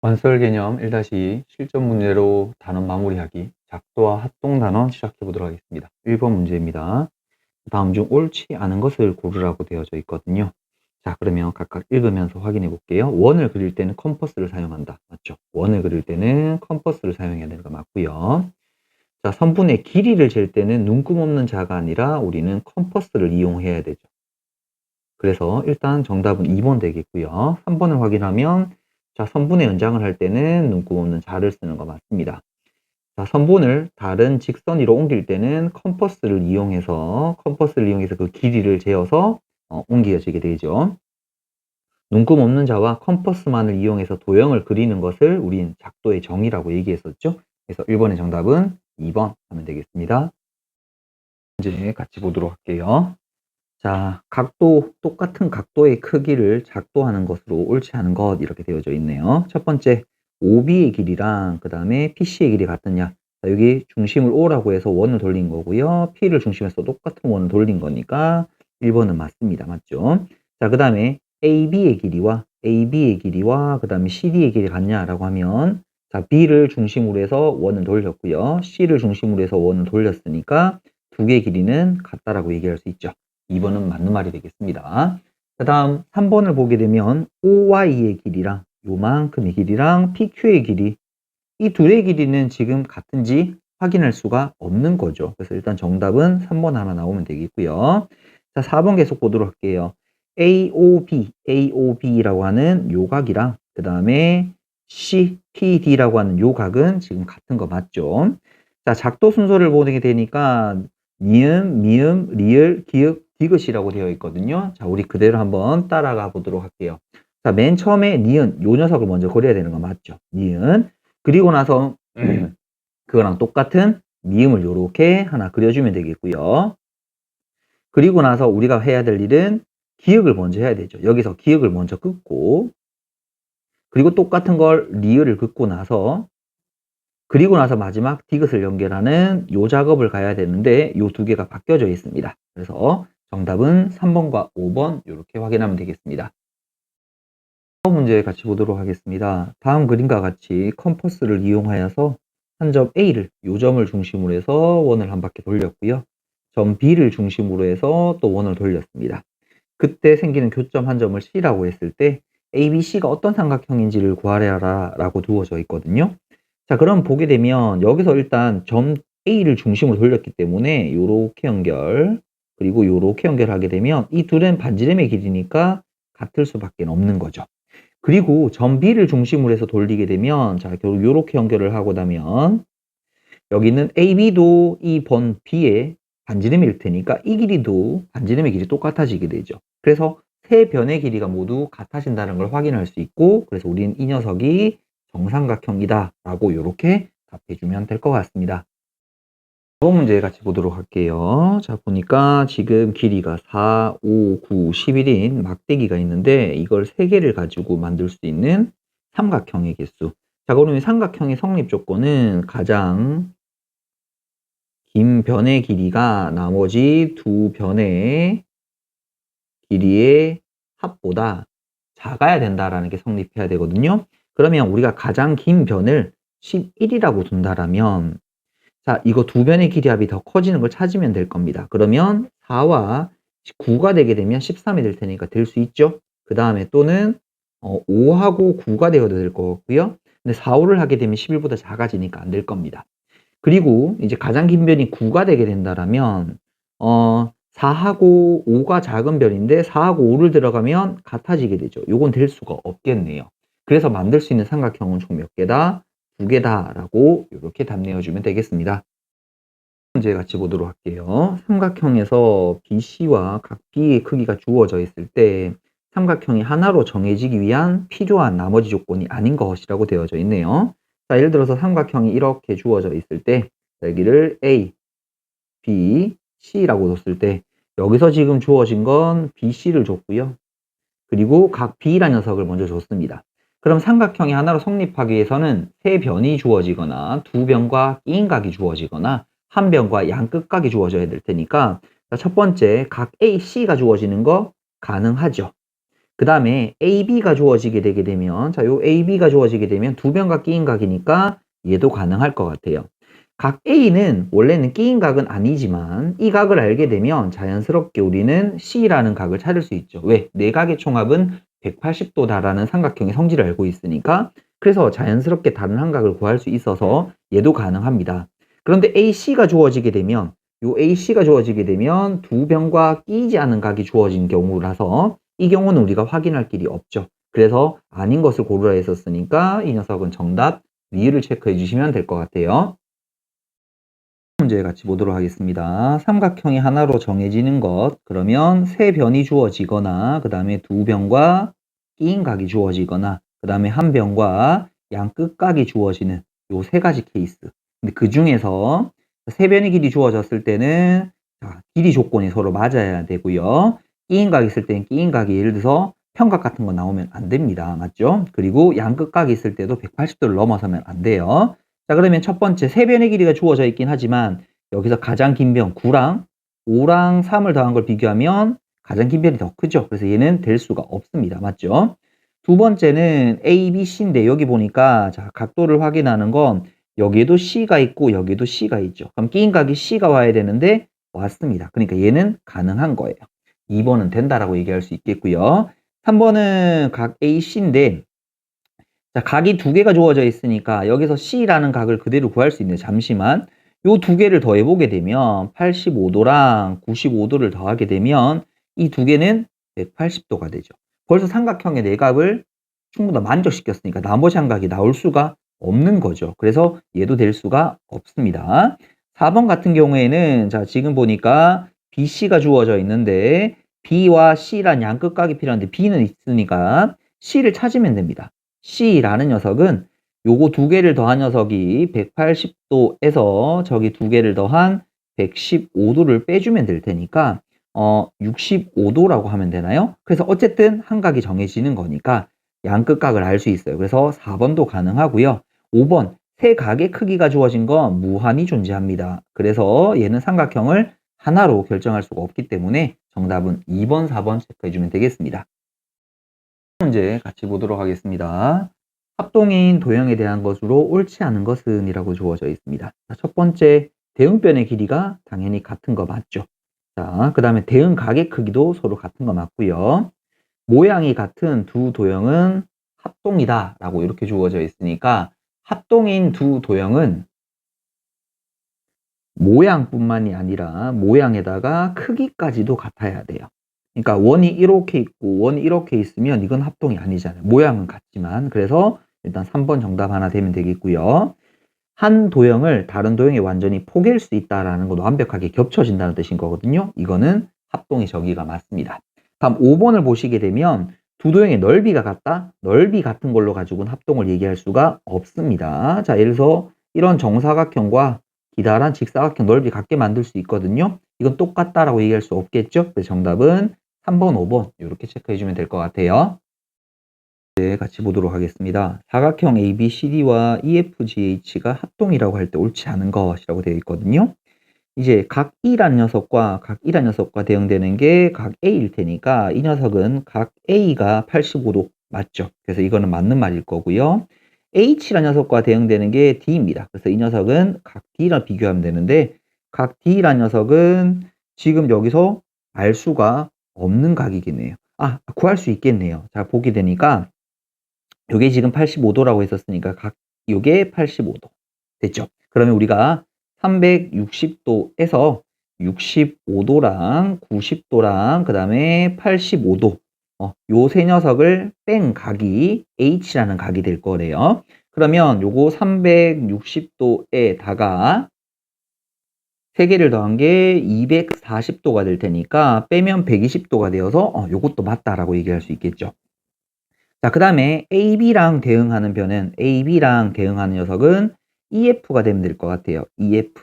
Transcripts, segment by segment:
완설 개념 1-2 실전 문제로 단원 마무리하기 작도와 합동 단원 시작해 보도록 하겠습니다. 1번 문제입니다. 다음 중 옳지 않은 것을 고르라고 되어져 있거든요. 자, 그러면 각각 읽으면서 확인해 볼게요. 원을 그릴 때는 컴퍼스를 사용한다. 맞죠? 원을 그릴 때는 컴퍼스를 사용해야 되는 거 맞고요. 자, 선분의 길이를 잴 때는 눈금 없는 자가 아니라 우리는 컴퍼스를 이용해야 되죠. 그래서 일단 정답은 2번 되겠고요. 3번을 확인하면 자, 선분의 연장을 할 때는 눈금 없는 자를 쓰는 거 맞습니다. 자, 선분을 다른 직선 위로 옮길 때는 컴퍼스를 이용해서 그 길이를 재어서 옮겨지게 되죠. 눈금 없는 자와 컴퍼스만을 이용해서 도형을 그리는 것을 우린 작도의 정의라고 얘기했었죠. 그래서 1번의 정답은 2번 하면 되겠습니다. 문제 같이 보도록 할게요. 자, 똑같은 각도의 크기를 작도하는 것으로 옳지 않은 것 이렇게 되어져 있네요. 첫 번째, OB의 길이랑 그 다음에 PC의 길이 같느냐. 자, 여기 중심을 O라고 해서 원을 돌린 거고요. P를 중심에서 똑같은 원을 돌린 거니까 1번은 맞습니다. 맞죠? 자, 그 다음에 AB의 길이와 그 다음에 CD의 길이 같냐라고 하면 자, B를 중심으로 해서 원을 돌렸고요. C를 중심으로 해서 원을 돌렸으니까 두 개의 길이는 같다라고 얘기할 수 있죠. 2번은 맞는 말이 되겠습니다. 그 다음 3번을 보게 되면 OY의 길이랑 요만큼의 길이랑 PQ의 길이 이 둘의 길이는 지금 같은지 확인할 수가 없는 거죠. 그래서 일단 정답은 3번 하나 나오면 되겠고요. 자, 4번 계속 보도록 할게요. AOB라고 하는 요각이랑 그 다음에 CPD라고 하는 요각은 지금 같은 거 맞죠? 자, 작도 순서를 보게 되니까 니은, 미음, 리을, 기역, 디귿이라고 되어 있거든요. 자, 우리 그대로 한번 따라가 보도록 할게요. 자, 맨 처음에 니은, 요 녀석을 먼저 그려야 되는 거 맞죠? 니은. 그리고 나서 그거랑 똑같은 미음을 요렇게 하나 그려주면 되겠고요. 그리고 나서 우리가 해야 될 일은 기역을 먼저 해야 되죠. 여기서 기역을 먼저 긋고 그리고 똑같은 걸 리을을 긋고 나서 그리고 나서 마지막 디귿을 연결하는 요 작업을 가야 되는데 요 두 개가 바뀌어져 있습니다. 그래서 정답은 3번과 5번 이렇게 확인하면 되겠습니다. 다음 문제 같이 보도록 하겠습니다. 다음 그림과 같이 컴퍼스를 이용하여서 한 점 A를 요 점을 중심으로 해서 원을 한 바퀴 돌렸고요. 점 B를 중심으로 해서 또 원을 돌렸습니다. 그때 생기는 교점 한 점을 C라고 했을 때 ABC가 어떤 삼각형인지를 구하라 라고 두어져 있거든요. 자, 그럼 보게 되면 여기서 일단 점 A를 중심으로 돌렸기 때문에 요렇게 연결 그리고 요렇게 연결하게 되면 이 둘은 반지름의 길이니까 같을 수밖에 없는 거죠. 그리고 점 B를 중심으로 해서 돌리게 되면 자, 요렇게 연결을 하고 나면 여기는 AB도 이 번 B의 반지름일 테니까 이 길이도 반지름의 길이 똑같아지게 되죠. 그래서 세 변의 길이가 모두 같아진다는 걸 확인할 수 있고 그래서 우리는 이 녀석이 정삼각형이다 라고 이렇게 답해주면 될 것 같습니다. 다음 문제 같이 보도록 할게요. 자, 보니까 지금 길이가 4, 5, 9, 11인 막대기가 있는데 이걸 3개를 가지고 만들 수 있는 삼각형의 개수. 자, 그러면 삼각형의 성립 조건은 가장 긴 변의 길이가 나머지 두 변의 길이의 합보다 작아야 된다라는 게 성립해야 되거든요. 그러면 우리가 가장 긴 변을 11이라고 둔다라면 자, 이거 두 변의 길이 합이 더 커지는 걸 찾으면 될 겁니다. 그러면 4와 9가 되게 되면 13이 될 테니까 될 수 있죠. 그 다음에 또는 5하고 9가 되어도 될 것 같고요. 근데 4, 5를 하게 되면 11보다 작아지니까 안 될 겁니다. 그리고 이제 가장 긴 변이 9가 되게 된다라면 4하고 5가 작은 변인데 4하고 5를 들어가면 같아지게 되죠. 요건 될 수가 없겠네요. 그래서 만들 수 있는 삼각형은 총 몇 개다? 2개다라고 이렇게 답 내어주면 되겠습니다. 문제 같이 보도록 할게요. 삼각형에서 BC와 각 B의 크기가 주어져 있을 때 삼각형이 하나로 정해지기 위한 필요한 나머지 조건이 아닌 것이라고 되어져 있네요. 자, 예를 들어서 삼각형이 이렇게 주어져 있을 때 여기를 A, B, C라고 뒀을 때 여기서 지금 주어진 건 BC를 줬고요. 그리고 각 B라는 녀석을 먼저 줬습니다. 그럼 삼각형이 하나로 성립하기 위해서는 세 변이 주어지거나 두 변과 끼인 각이 주어지거나 한 변과 양끝각이 주어져야 될 테니까 첫 번째 각 A, C가 주어지는 거 가능하죠. 그 다음에 AB가 주어지게 되게 되면, 자, 요 AB가 주어지게 되면 두 변과 끼인 각이니까 얘도 가능할 것 같아요. 각 A는 원래는 끼인 각은 아니지만 이 각을 알게 되면 자연스럽게 우리는 C라는 각을 찾을 수 있죠. 왜? 네 각의 총합은 180도다라는 삼각형의 성질을 알고 있으니까. 그래서 자연스럽게 다른 한 각을 구할 수 있어서 얘도 가능합니다. 그런데 AC가 주어지게 되면 요 AC가 주어지게 되면 두 변과 끼이지 않은 각이 주어진 경우라서 이 경우는 우리가 확인할 길이 없죠. 그래서 아닌 것을 고르라 했었으니까 이 녀석은 정답 B를 체크해 주시면 될 것 같아요. 문제 같이 보도록 하겠습니다. 삼각형이 하나로 정해지는 것, 그러면 세 변이 주어지거나 그 다음에 두 변과 끼인 각이 주어지거나 그 다음에 한 변과 양 끝각이 주어지는 요 세 가지 케이스. 근데 그 중에서 세 변의 길이 주어졌을 때는 길이 조건이 서로 맞아야 되고요. 끼인 각이 있을 때는 끼인 각이 예를 들어서 평각 같은 거 나오면 안 됩니다. 맞죠? 그리고 양 끝각이 있을 때도 180도를 넘어서면 안 돼요. 자, 그러면 첫 번째, 세 변의 길이가 주어져 있긴 하지만 여기서 가장 긴 변 9랑 5랑 3을 더한 걸 비교하면 가장 긴 변이 더 크죠. 그래서 얘는 될 수가 없습니다. 맞죠? 두 번째는 A, B, C인데 여기 보니까 자, 각도를 확인하는 건 여기에도 C가 있고 여기에도 C가 있죠. 그럼 끼인 각이 C가 와야 되는데 왔습니다. 그러니까 얘는 가능한 거예요. 2번은 된다라고 얘기할 수 있겠고요. 3번은 각 A, C인데 자, 각이 두 개가 주어져 있으니까 여기서 C라는 각을 그대로 구할 수 있는데 잠시만 요 두 개를 더해보게 되면 85도랑 95도를 더하게 되면 이 두 개는 180도가 되죠. 벌써 삼각형의 네 각을 충분히 만족시켰으니까 나머지 한 각이 나올 수가 없는 거죠. 그래서 얘도 될 수가 없습니다. 4번 같은 경우에는 자, 지금 보니까 BC가 주어져 있는데 B와 C란 양 끝각이 필요한데 B는 있으니까 C를 찾으면 됩니다. C라는 녀석은 요거 두 개를 더한 녀석이 180도에서 저기 두 개를 더한 115도를 빼주면 될 테니까 65도라고 하면 되나요? 그래서 어쨌든 한 각이 정해지는 거니까 양 끝각을 알 수 있어요. 그래서 4번도 가능하고요. 5번 세 각의 크기가 주어진 건 무한히 존재합니다. 그래서 얘는 삼각형을 하나로 결정할 수가 없기 때문에 정답은 2번, 4번 체크해 주면 되겠습니다. 문제 같이 보도록 하겠습니다. 합동인 도형에 대한 것으로 옳지 않은 것은 이라고 주어져 있습니다. 첫 번째, 대응변의 길이가 당연히 같은 거 맞죠? 자, 그 다음에 대응각의 크기도 서로 같은 거 맞고요. 모양이 같은 두 도형은 합동이다 라고 이렇게 주어져 있으니까 합동인 두 도형은 모양뿐만이 아니라 모양에다가 크기까지도 같아야 돼요. 그러니까 원이 이렇게 있고 원이 이렇게 있으면 이건 합동이 아니잖아요. 모양은 같지만. 그래서 일단 3번 정답 하나 되면 되겠고요. 한 도형을 다른 도형에 완전히 포개일 수 있다라는 것도 완벽하게 겹쳐진다는 뜻인 거거든요. 이거는 합동의 저기가 맞습니다. 다음 5번을 보시게 되면 두 도형의 넓이가 같다? 넓이 같은 걸로 가지고는 합동을 얘기할 수가 없습니다. 자, 예를 들어서 이런 정사각형과 기다란 직사각형 넓이 같게 만들 수 있거든요. 이건 똑같다라고 얘기할 수 없겠죠? 그래서 정답은 3번, 5번 이렇게 체크해 주면 될 것 같아요. 네, 같이 보도록 하겠습니다. 사각형 ABCD와 EFGH가 합동이라고 할 때 옳지 않은 것이라고 되어 있거든요. 이제 각 E라는 녀석과 각 E라는 녀석과 대응되는 게 각 A일 테니까 이 녀석은 각 A가 85도 맞죠? 그래서 이거는 맞는 말일 거고요. H라는 녀석과 대응되는 게 D입니다. 그래서 이 녀석은 각 D랑 비교하면 되는데 각 D라는 녀석은 지금 여기서 알 수가 없는 각이겠네요. 아, 구할 수 있겠네요. 자, 보게 되니까 요게 지금 85도라고 했었으니까 요게 85도 됐죠? 그러면 우리가 360도에서 65도랑 90도랑 그 다음에 85도 요 세 녀석을 뺀 각이 H라는 각이 될 거래요. 그러면 요거 360도에다가 3개를 더한 게 240도가 될 테니까 빼면 120도가 되어서 요것도 맞다라고 얘기할 수 있겠죠. 자, 그 다음에 AB랑 대응하는 변은 AB랑 대응하는 녀석은 EF가 되면 될 것 같아요. EF.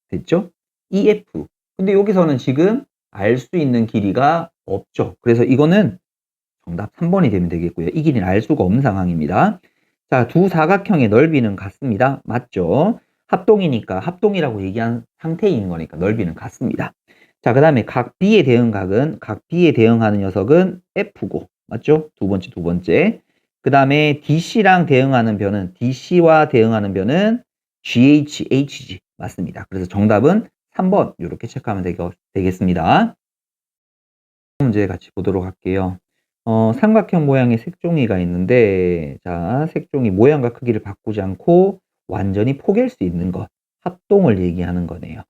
됐죠? EF. 근데 여기서는 지금 알 수 있는 길이가 없죠. 그래서 이거는 정답 3번이 되면 되겠고요. 이 길이는 알 수가 없는 상황입니다. 자, 두 사각형의 넓이는 같습니다. 맞죠? 합동이니까 합동이라고 얘기한 상태인 거니까 넓이는 같습니다. 자, 그 다음에 각 B의 대응각은 각 B에 대응하는 녀석은 F고 맞죠? 두 번째. 그 다음에 DC랑 대응하는 변은, DC와 대응하는 변은 GHG. 맞습니다. 그래서 정답은 3번. 이렇게 체크하면 되겠습니다. 문제 같이 보도록 할게요. 삼각형 모양의 색종이가 있는데, 자, 색종이 모양과 크기를 바꾸지 않고 완전히 포갤 수 있는 것. 합동을 얘기하는 거네요.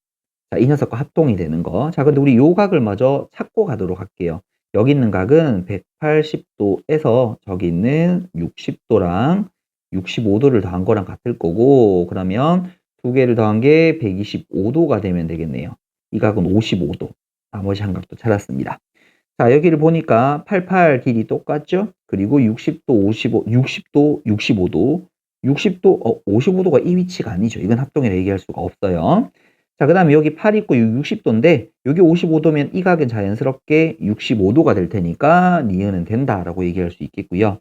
자, 이 녀석과 합동이 되는 거. 자, 근데 우리 요 각을 마저 찾고 가도록 할게요. 여기 있는 각은 180도에서 저기 있는 60도랑 65도를 더한 거랑 같을 거고, 그러면 두 개를 더한 게 125도가 되면 되겠네요. 이 각은 55도. 나머지 한 각도 찾았습니다. 자, 여기를 보니까 88 길이 똑같죠? 그리고 60도, 60도, 65도. 60도, 55도가 이 위치가 아니죠. 이건 합동이라 얘기할 수가 없어요. 자, 그 다음에 여기 8 있고 60도인데, 여기 55도면 이 각은 자연스럽게 65도가 될 테니까, 니은은 된다라고 얘기할 수 있겠고요.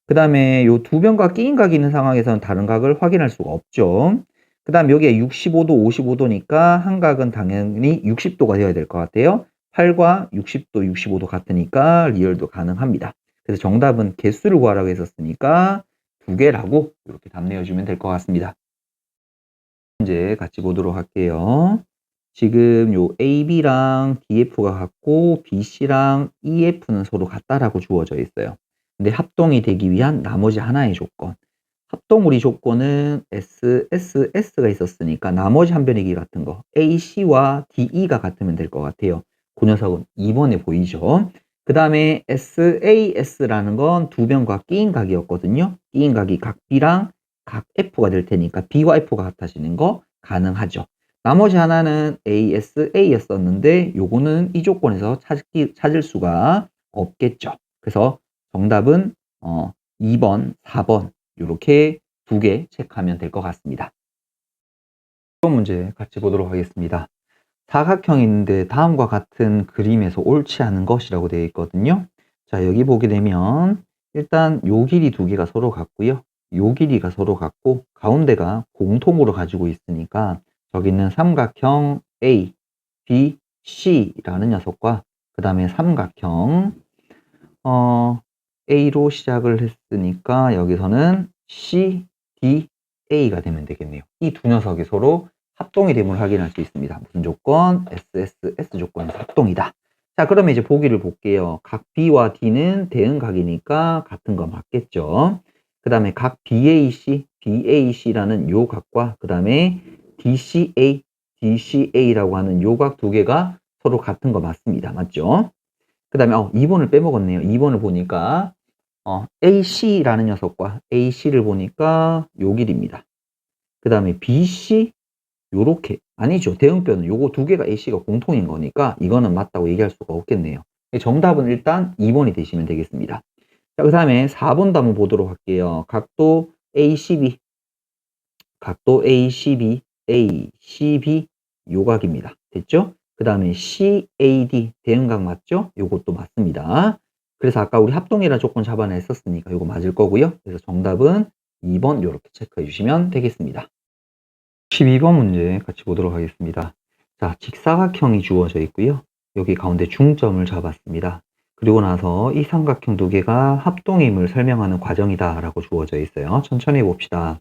그 다음에 요 두 변과 끼인 각이 있는 상황에서는 다른 각을 확인할 수가 없죠. 그 다음 여기에 65도, 55도니까 한 각은 당연히 60도가 되어야 될 것 같아요. 8과 60도, 65도 같으니까 리얼도 가능합니다. 그래서 정답은 개수를 구하라고 했었으니까 두 개라고 이렇게 답 내어주면 될 것 같습니다. 문제 같이 보도록 할게요. 지금 요 AB랑 DF가 같고 BC랑 EF는 서로 같다라고 주어져 있어요. 근데 합동이 되기 위한 나머지 하나의 조건. 합동우리 조건은 SSS가 있었으니까 나머지 한 변의 길 같은 거 AC와 DE가 같으면 될 것 같아요. 그 녀석은 2번에 보이죠. 그 다음에 SAS라는 건 두 변과 끼인 각이었거든요. 끼인 각이 각 B랑 각 F가 될 테니까 B와 F가 같아지는 거 가능하죠. 나머지 하나는 ASA였었는데 요거는 이 조건에서 찾을 수가 없겠죠. 그래서 정답은 2번, 4번 이렇게 두 개 체크하면 될 것 같습니다. 이번 문제 같이 보도록 하겠습니다. 사각형이 있는데 다음과 같은 그림에서 옳지 않은 것이라고 되어 있거든요. 자, 여기 보게 되면 일단 요 길이 두 개가 서로 같고요. 요 길이가 서로 같고 가운데가 공통으로 가지고 있으니까 저기 있는 삼각형 A, B, C라는 녀석과 그 다음에 삼각형 A로 시작을 했으니까 여기서는 C, D, A가 되면 되겠네요. 이 두 녀석이 서로 합동이 됨을 확인할 수 있습니다. 무슨 조건? SSS 조건에서 합동이다. 자, 그러면 이제 보기를 볼게요. 각 B와 D는 대응각이니까 같은 거 맞겠죠. 그 다음에 각 BAC, BAC라는 요 각과 그 다음에 DCA, DCA라고 하는 요 각 두 개가 서로 같은 거 맞습니다. 맞죠? 그 다음에 2번을 빼먹었네요. 2번을 보니까 AC라는 녀석과 AC를 보니까 요 길입니다. 그 다음에 BC 요렇게 아니죠. 대응변은 요거 두 개가 AC가 공통인 거니까 이거는 맞다고 얘기할 수가 없겠네요. 정답은 일단 2번이 되시면 되겠습니다. 자, 그 다음에 4번도 한번 보도록 할게요. 각도 ACB 각도 ACB ACB 요각입니다. 됐죠? 그 다음에 CAD 대응각 맞죠? 요것도 맞습니다. 그래서 아까 우리 합동이라 조건 잡아냈었으니까 요거 맞을 거고요. 그래서 정답은 2번 요렇게 체크해 주시면 되겠습니다. 12번 문제 같이 보도록 하겠습니다. 자, 직사각형이 주어져 있고요. 여기 가운데 중점을 잡았습니다. 그리고 나서 이 삼각형 두 개가 합동임을 설명하는 과정이다 라고 주어져 있어요. 천천히 해봅시다.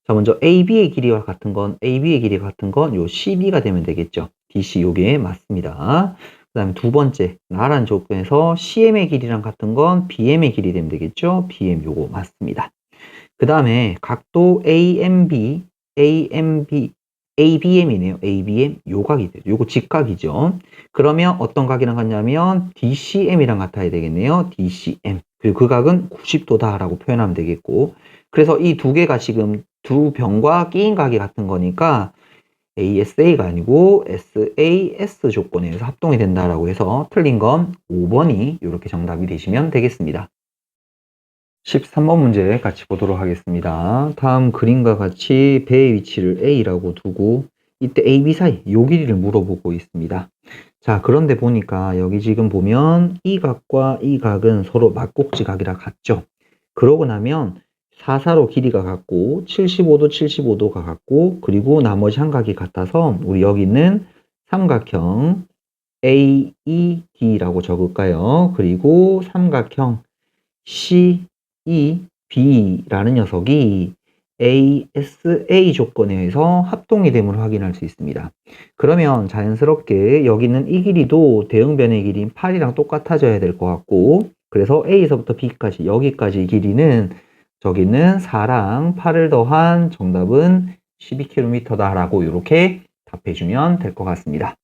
자, 먼저 AB의 길이와 같은 건, AB의 길이가 같은 건 요 CB가 되면 되겠죠. DC 요게 맞습니다. 그 다음에 두 번째, 나란 조건에서 CM의 길이랑 같은 건 BM의 길이 되면 되겠죠. BM 요거 맞습니다. 그 다음에 각도 AMB, ABM이네요. ABM 요각이 되죠. 요거 직각이죠. 그러면 어떤 각이랑 같냐면 DCM이랑 같아야 되겠네요. DCM. 그리고 그 각은 90도다라고 표현하면 되겠고. 그래서 이 두 개가 지금 두 변과 끼인 각이 같은 거니까 ASA가 아니고 SAS 조건에서 합동이 된다라고 해서 틀린 건 5번이 이렇게 정답이 되시면 되겠습니다. 13번 문제 같이 보도록 하겠습니다. 다음 그림과 같이 배의 위치를 A라고 두고 이때 A, B 사이 요 길이를 물어보고 있습니다. 자, 그런데 보니까 여기 지금 보면 이 각과 이 각은 서로 막곡지 각이라 같죠. 그러고 나면 4사로 길이가 같고 75도, 75도가 같고 그리고 나머지 한 각이 같아서 우리 여기 있는 삼각형 AED라고 적을까요? 그리고 삼각형 C, E, B라는 녀석이 ASA 조건에 의해서 합동이 됨을 확인할 수 있습니다. 그러면 자연스럽게 여기 있는 이 길이도 대응변의 길이인 8이랑 똑같아져야 될 것 같고, 그래서 A에서부터 B까지 여기까지 길이는 저기는 4랑 8을 더한 정답은 12km다 라고 이렇게 답해주면 될 것 같습니다.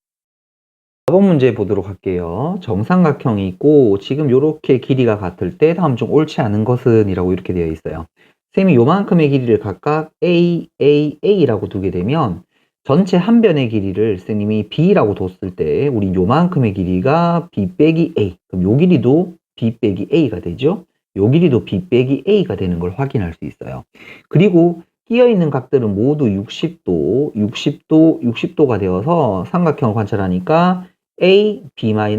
4번 문제 보도록 할게요. 정삼각형이 있고 지금 이렇게 길이가 같을 때 다음 중 옳지 않은 것은 이라고 이렇게 되어 있어요. 쌤이 요만큼의 길이를 각각 A, A, A라고 두게 되면 전체 한 변의 길이를 쌤님이 B라고 뒀을 때 우리 요만큼의 길이가 B 빼기 A, 그럼 요 길이도 B 빼기 A가 되죠. 요 길이도 B 빼기 A가 되는 걸 확인할 수 있어요. 그리고 끼어있는 각들은 모두 60도, 60도, 60도가 되어서 삼각형을 관찰하니까 A, B-A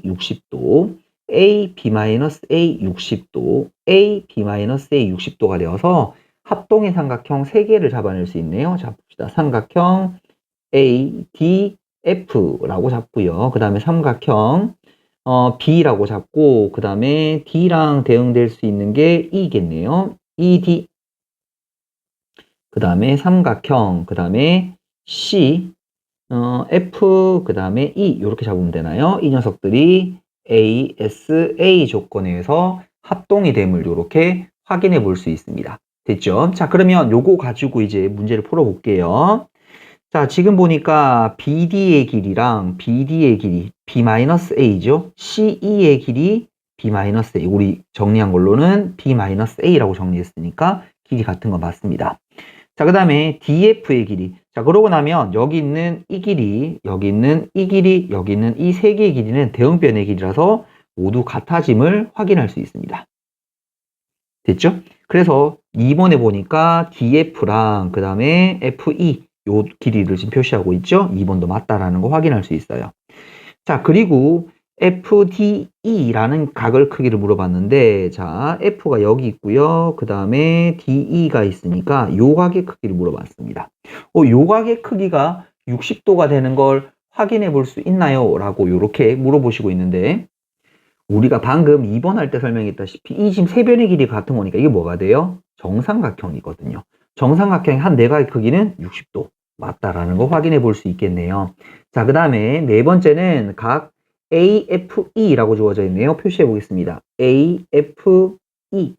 60도, A, B-A 60도, A, B-A 60도가 되어서 합동의 삼각형 3개를 잡아낼 수 있네요. 자, 봅시다. 삼각형 A, D, F라고 잡고요. 그 다음에 삼각형 B라고 잡고 그 다음에 D랑 대응될 수 있는 게 E겠네요. ED. 그 다음에 삼각형, 그 다음에 C, F, 그 다음에 E 이렇게 잡으면 되나요? 이 녀석들이 ASA 조건에 의해서 합동이 됨을 이렇게 확인해 볼 수 있습니다. 됐죠? 자, 그러면 요거 가지고 이제 문제를 풀어볼게요. 자, 지금 보니까 BD의 길이랑 BD의 길이 B-A죠? CE의 길이 B-A. 우리 정리한 걸로는 B-A라고 정리했으니까 길이 같은 거 맞습니다. 자, 그 다음에 DF의 길이. 자, 그러고 나면 여기 있는 이 길이, 여기 있는 이 길이, 여기 있는 이 세 개의 길이는 대응변의 길이라서 모두 같아짐을 확인할 수 있습니다. 됐죠? 그래서 2번에 보니까 DF랑 그 다음에 FE 요 길이를 지금 표시하고 있죠? 2번도 맞다라는 거 확인할 수 있어요. 자, 그리고 FDE라는 각을 크기를 물어봤는데, 자, F가 여기 있고요. 그 다음에 DE가 있으니까 요 각의 크기를 물어봤습니다. 요 각의 크기가 60도가 되는 걸 확인해 볼 수 있나요? 라고 이렇게 물어보시고 있는데, 우리가 방금 2번 할 때 설명했다시피 이 지금 세 변의 길이 같은 거니까 이게 뭐가 돼요? 정삼각형이거든요. 정삼각형의 한 내각의 크기는 60도 맞다라는 거 확인해 볼 수 있겠네요. 자, 그 다음에 네 번째는 각 AFE라고 주어져 있네요. 표시해 보겠습니다. AFE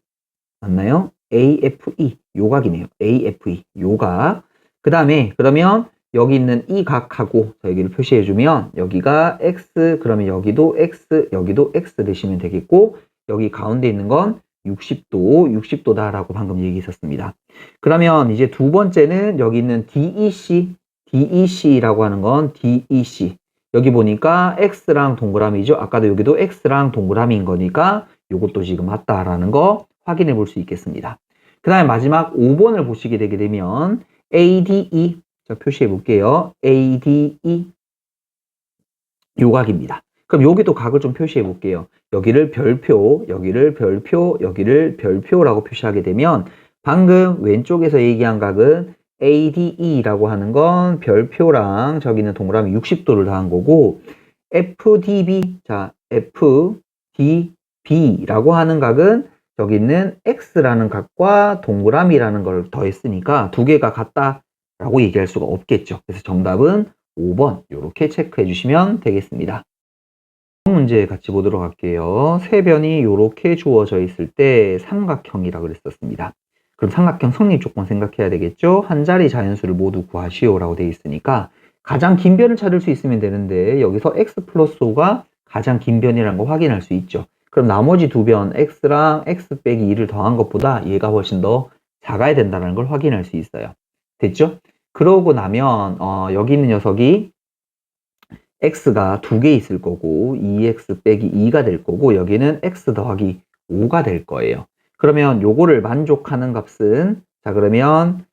맞나요? AFE 요각이네요. AFE 요각. 그 다음에 그러면 여기 있는 이 각하고 여기를 표시해 주면 여기가 X, 그러면 여기도 X, 여기도 X 되시면 되겠고, 여기 가운데 있는 건 60도, 60도다라고 방금 얘기했었습니다. 그러면 이제 두 번째는 여기 있는 DEC, DEC라고 하는 건 DEC. 여기 보니까 X랑 동그라미죠. 아까도 여기도 X랑 동그라미인 거니까 이것도 지금 맞다라는 거 확인해 볼 수 있겠습니다. 그 다음에 마지막 5번을 보시게 되게 되면 ADE, 자, 표시해 볼게요. ADE 요각입니다. 그럼 여기도 각을 좀 표시해 볼게요. 여기를 별표, 여기를 별표, 여기를 별표라고 표시하게 되면 방금 왼쪽에서 얘기한 각은 ADE라고 하는 건 별표랑 저기 있는 동그라미 60도를 더한 거고, FDB, 자, FDB라고 하는 각은 저기 있는 X라는 각과 동그라미라는 걸 더했으니까 두 개가 같다라고 얘기할 수가 없겠죠. 그래서 정답은 5번 이렇게 체크해 주시면 되겠습니다. 문제 같이 보도록 할게요. 세 변이 이렇게 주어져 있을 때 삼각형이라고 그랬었습니다. 그럼 삼각형 성립 조건 생각해야 되겠죠? 한 자리 자연수를 모두 구하시오라고 되어 있으니까 가장 긴 변을 찾을 수 있으면 되는데 여기서 x 플러스 5가 가장 긴 변이라는 거 확인할 수 있죠. 그럼 나머지 두 변 x랑 x 빼기 2를 더한 것보다 얘가 훨씬 더 작아야 된다는 걸 확인할 수 있어요. 됐죠? 그러고 나면 여기 있는 녀석이 x가 2개 있을 거고 2x 빼기 2가 될 거고 여기는 x 더하기 5가 될 거예요. 그러면 요거를 만족하는 값은 자 그러면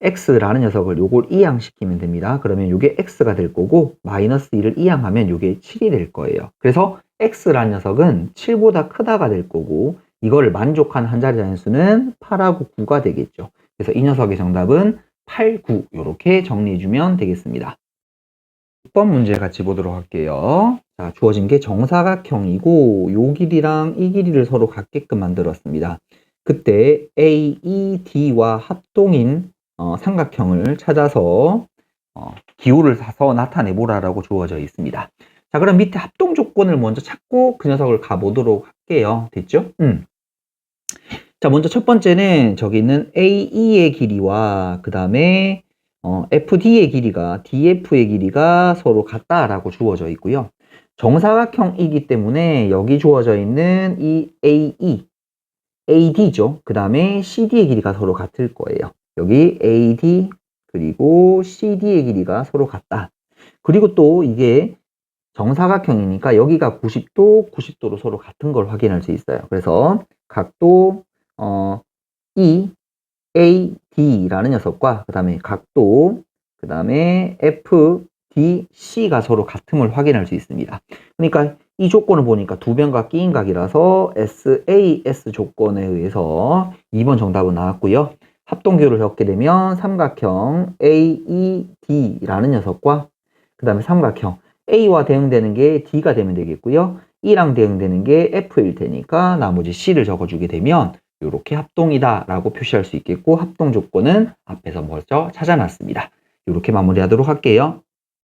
x라는 녀석을 요걸 이항시키면 됩니다. 그러면 요게 x가 될 거고 마이너스 2를 이항하면 요게 7이 될 거예요. 그래서 x라는 녀석은 7보다 크다가 될 거고 이거를 만족한 한 자리 자연수는 8하고 9가 되겠죠. 그래서 이 녀석의 정답은 8, 9 이렇게 정리해 주면 되겠습니다. 6번 문제 같이 보도록 할게요. 자, 주어진 게 정사각형이고 요 길이랑 이 길이를 서로 같게끔 만들었습니다. 그때 AED와 합동인 삼각형을 찾아서 기호를 사서 나타내보라라고 주어져 있습니다. 자, 그럼 밑에 합동 조건을 먼저 찾고 그 녀석을 가보도록 할게요. 됐죠? 자, 먼저 첫 번째는 저기 있는 AE의 길이와 그 다음에 FD의 길이가 DF의 길이가 서로 같다라고 주어져 있고요. 정사각형이기 때문에 여기 주어져 있는 이 AE, AD죠. 그 다음에 CD의 길이가 서로 같을 거예요. 여기 AD 그리고 CD의 길이가 서로 같다. 그리고 또 이게 정사각형이니까 여기가 90도, 90도로 서로 같은 걸 확인할 수 있어요. 그래서 각도 EAD라는 녀석과 그 다음에 각도, 그 다음에 FDC가 서로 같음을 확인할 수 있습니다. 그러니까 이 조건을 보니까 두 변각 끼인 각이라서 SAS 조건에 의해서 2번 정답은 나왔고요. 합동기호를 적게 되면 삼각형 AED라는 녀석과 그 다음에 삼각형 A와 대응되는 게 D가 되면 되겠고요. E랑 대응되는 게 F일 테니까 나머지 C를 적어주게 되면 이렇게 합동이다 라고 표시할 수 있겠고 합동 조건은 앞에서 먼저 찾아놨습니다. 이렇게 마무리하도록 할게요.